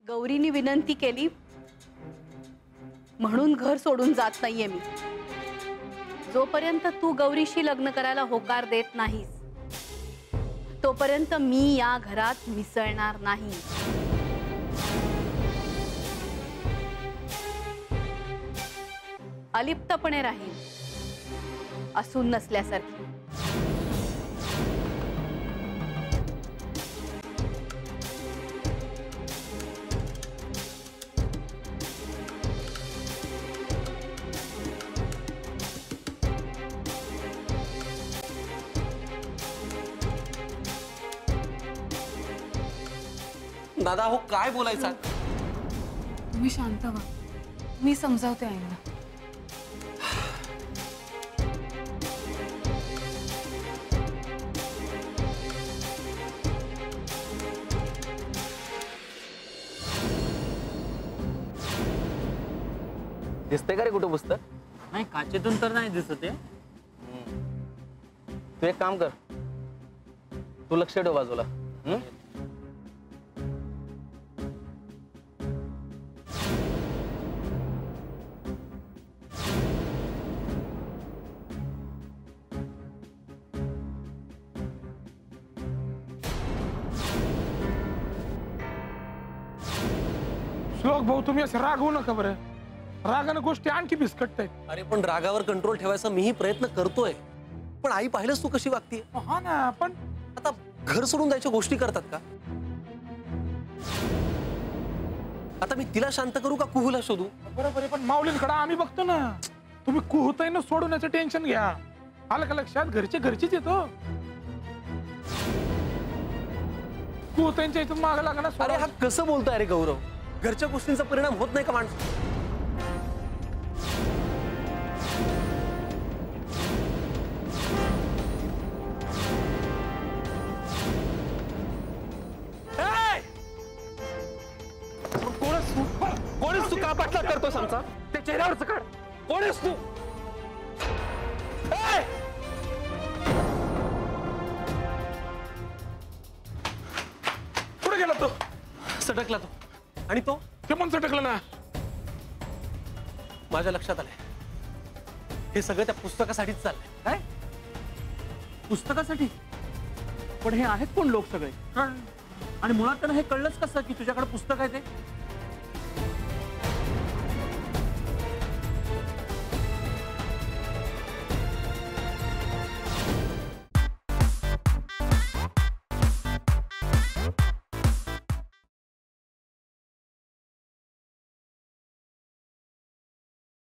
गौरीनी विनंती केली म्हणून घर सोडून जात नाहीये मी। जोपर्यंत तू गौरीशी लग्न करायला होकार देत नाहीस तोपर्यंत मी या घरात मिसळणार नाही। अलिप्तपणे राहील, असून नसल्यासारखी। दादा हो काय बोलायचं? तुम्ही शांत व्हा, मी समजावते आईला। दिसते का रे कुठं पुस्तक? नाही, काचेतून तर नाही दिसत आहे। तू एक काम कर, तू लक्ष ठेव बाजूला। श्लोक भाऊ, तुम्ही असं रागवू नका बरं। रागानं गोष्टी आणखी बिस्कटतायत। अरे पण रागावर कंट्रोल ठेवायचा मीही प्रयत्न करतोय, पण आई पाहिलंस तू कशी वागतीये? हा ना, पण आता घर सोडून जायच्या गोष्टी करतात का? आता मी तिला शांत करू का कुहूला शोधू? बरोबर आहे, पण माऊलींकडे आम्ही बघतो ना। तुम्ही कुहताईनं सोडवण्याचं टेन्शन घ्या। आलं का लक्षात? घरचे घरचीच येतो। कुहताईंच्या इथून मागं लागणार। अरे हा कसं बोलतोय रे गौरव? घरच्या गोष्टींचा परिणाम होत नाही का माणसं? कोणीच तू का पाठलाग करतोस आमचा? त्या चेहऱ्यावरचं काढ। कोणीच तू? कुठे गेला तो? सटकला तो। आणि तो ते पण सटकलं ना। माझ्या लक्षात आलंय, हे सगळं त्या पुस्तकासाठीच चाललंय। काय पुस्तकासाठी? पण हे आहेत कोण लोक सगळे? आणि मुळात त्यांना हे कळलंच कसं की तुझ्याकडे पुस्तक आहे ते?